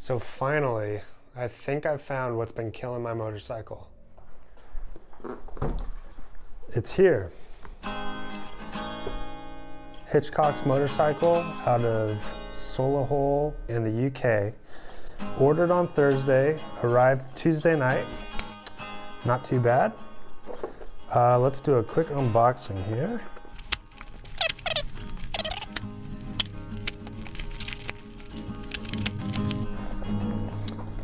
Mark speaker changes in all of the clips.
Speaker 1: So finally, I think I've found what's been killing my motorcycle. It's here. Hitchcock's motorcycle out of Solihull in the UK. Ordered on Thursday, arrived Tuesday night. Not too bad. Let's do a quick unboxing here.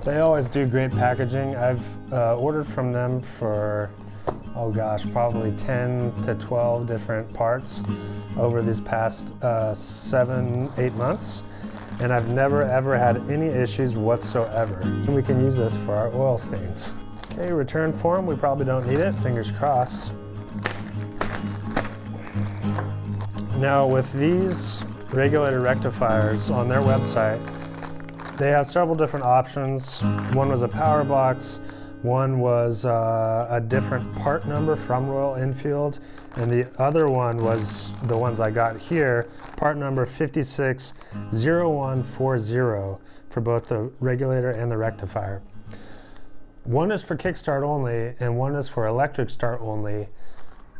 Speaker 1: They always do great packaging. I've ordered from them for, oh gosh, probably 10 to 12 different parts over these past 7-8 months. And I've never ever had any issues whatsoever. And we can use this for our oil stains. Okay, return form, we probably don't need it, fingers crossed. Now with these regulator rectifiers on their website, they have several different options. One was a power box, one was a different part number from Royal Enfield, and the other one was the ones I got here, part number 560140 for both the regulator and the rectifier. One is for kickstart only, and one is for electric start only,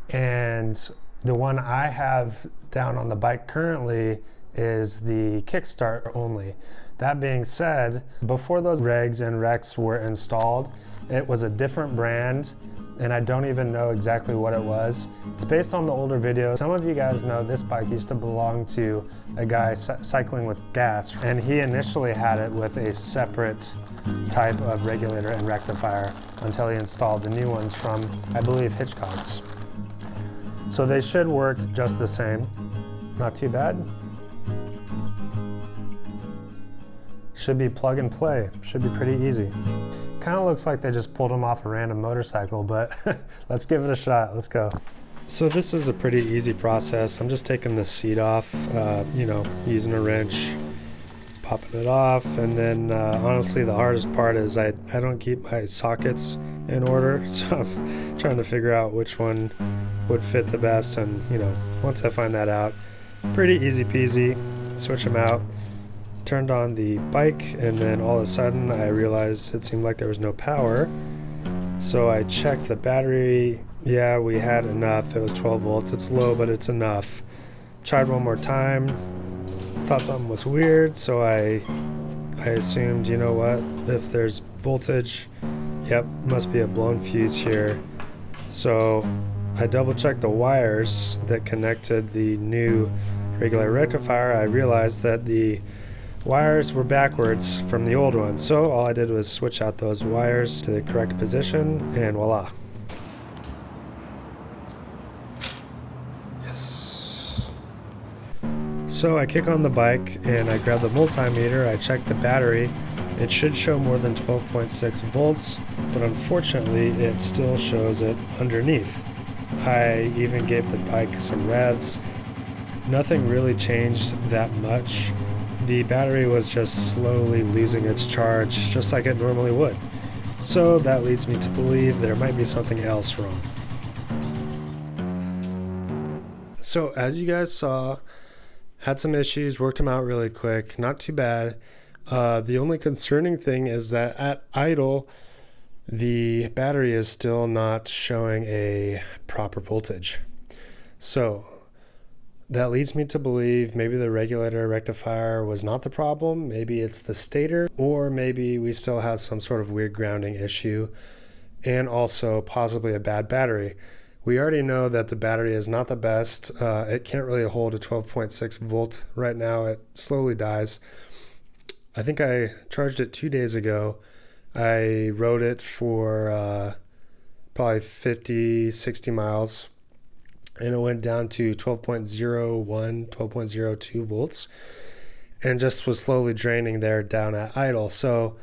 Speaker 1: and the one I have down on the bike currently is the kickstart only. That being said, before those regs and recs were installed, it was a different brand, and I don't even know exactly what it was. It's based on the older video. Some of you guys know this bike used to belong to a guy cycling with gas, and he initially had it with a separate type of regulator and rectifier until he installed the new ones from, I believe, Hitchcock's. So they should work just the same. Not too bad. Should be plug and play. Should be pretty easy. Kind of looks like they just pulled them off a random motorcycle, but let's give it a shot. Let's go. So this is a pretty easy process. I'm just taking the seat off, using a wrench, popping it off, and then honestly the hardest part is I don't keep my sockets in order, so I'm trying to figure out which one would fit the best, and once I find that out, pretty easy peasy, switch them out. Turned on the bike, and then all of a sudden I realized it seemed like there was no power, so I checked the battery. Yeah, we had enough. It was 12 volts. It's low, but it's enough. Tried one more time, thought something was weird, so I assumed, you know what, if there's voltage, yep, must be a blown fuse here. So I double checked the wires that connected the new regulator rectifier. I realized that the wires were backwards from the old one, so all I did was switch out those wires to the correct position, and voila. Yes. So I kick on the bike and I grab the multimeter, I check the battery. It should show more than 12.6 volts, but unfortunately it still shows it underneath. I even gave the bike some revs. Nothing really changed that much. The battery was just slowly losing its charge, just like it normally would. So that leads me to believe there might be something else wrong. So as you guys saw, had some issues, worked them out really quick, not too bad. The only concerning thing is that at idle, the battery is still not showing a proper voltage. So that leads me to believe maybe the regulator rectifier was not the problem. Maybe it's the stator, or maybe we still have some sort of weird grounding issue, and also possibly a bad battery. We already know that the battery is not the best. It can't really hold a 12.6 volt right now. It slowly dies. I think I charged it 2 days ago. I rode it for probably 50, 60 miles. And it went down to 12.01, 12.02 volts, and just was slowly draining there down at idle. So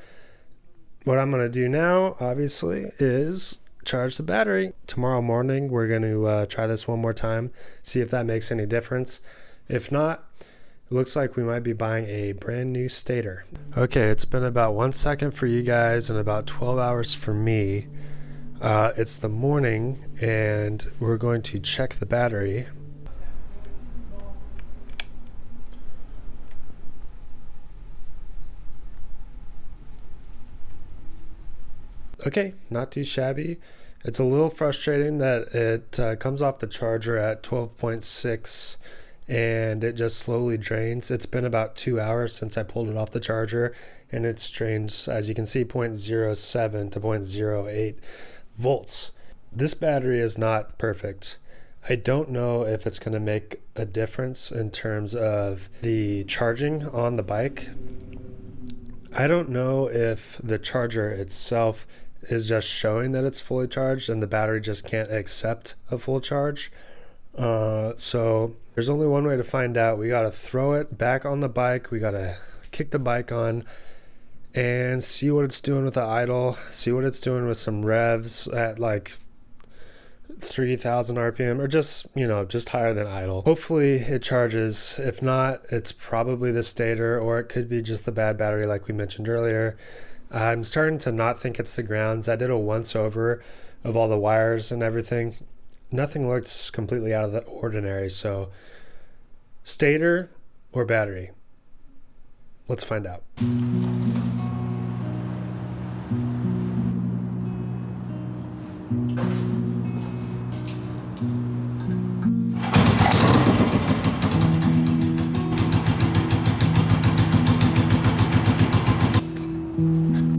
Speaker 1: what I'm going to do now, obviously, is charge the battery. Tomorrow morning, we're going to try this one more time, see if that makes any difference. If not, it looks like we might be buying a brand new stator. Okay, it's been about 1 second for you guys and about 12 hours for me. It's the morning, and we're going to check the battery. Okay, not too shabby. It's a little frustrating that it comes off the charger at 12.6 and it just slowly drains. It's been about 2 hours since I pulled it off the charger, and it's drained, as you can see, 0.07 to 0.08 volts. This battery is not perfect. I don't know if it's going to make a difference in terms of the charging on the bike. I don't know if the charger itself is just showing that it's fully charged and the battery just can't accept a full charge. So there's only one way to find out. We got to throw it back on the bike. We got to kick the bike on and see what it's doing with the idle, see what it's doing with some revs at like 3,000 RPM, or just, just higher than idle. Hopefully it charges. If not, it's probably the stator, or it could be just the bad battery like we mentioned earlier. I'm starting to not think it's the grounds. I did a once over of all the wires and everything. Nothing looks completely out of the ordinary. So stator or battery? Let's find out.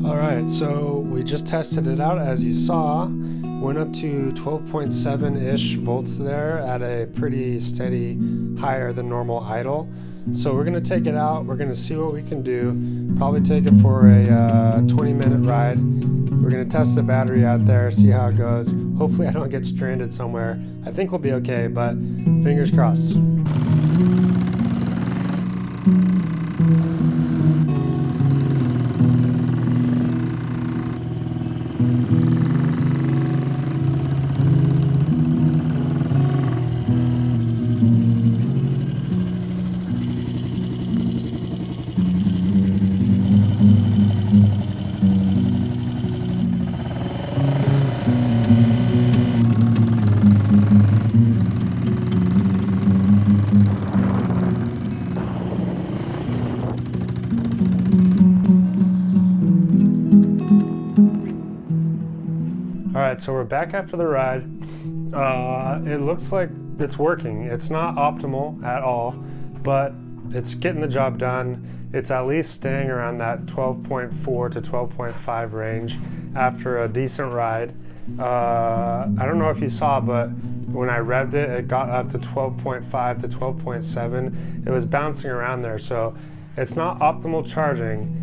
Speaker 1: Alright, so we just tested it out, as you saw. Went up to 12.7-ish volts there at a pretty steady, higher than normal idle. So we're going to take it out, we're going to see what we can do, probably take it for a 20-minute ride. We're going to test the battery out there, see how it goes. Hopefully I don't get stranded somewhere. I think we'll be okay, but fingers crossed. Alright, so we're back after the ride. It looks like it's working. It's not optimal at all, but it's getting the job done. It's at least staying around that 12.4 to 12.5 range after a decent ride. I don't know if you saw, but when I revved it, it got up to 12.5 to 12.7. It was bouncing around there, so it's not optimal charging.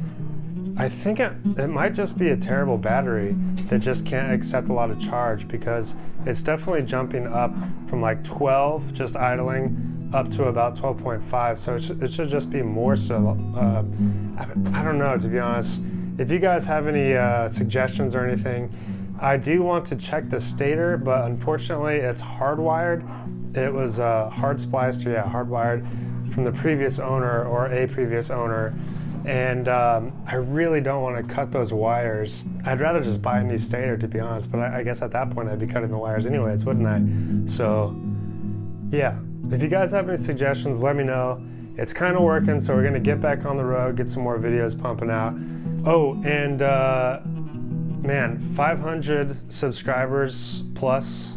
Speaker 1: I think it might just be a terrible battery that just can't accept a lot of charge, because it's definitely jumping up from like 12 just idling up to about 12.5, so it should just be more so. I don't know, to be honest. If you guys have any suggestions or anything, I do want to check the stator, but unfortunately it's hardwired. It was hard spliced, or hardwired from the previous owner or a previous owner. And I really don't want to cut those wires. I'd rather just buy a new stator, to be honest, but I guess at that point I'd be cutting the wires anyways, wouldn't I? So yeah, if you guys have any suggestions, let me know. It's kind of working, so we're gonna get back on the road, get some more videos pumping out. Oh, and man, 500 subscribers plus.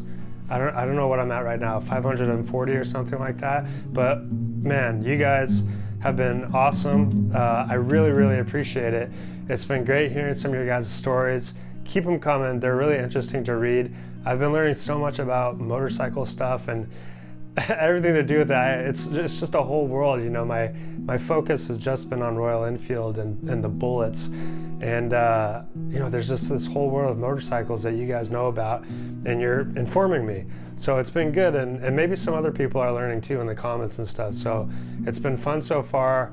Speaker 1: I don't know what I'm at right now, 540 or something like that, but man, you guys have been awesome. I really, really appreciate it. It's been great hearing some of your guys' stories. Keep them coming. They're really interesting to read. I've been learning so much about motorcycle stuff and everything to do with that. It's just a whole world, my focus has just been on Royal Enfield and the Bullets. And there's just this whole world of motorcycles that you guys know about, and you're informing me. So it's been good, and maybe some other people are learning too in the comments and stuff. So it's been fun so far.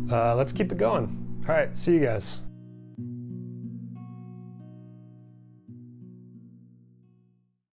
Speaker 1: Let's keep it going. All right, see you guys.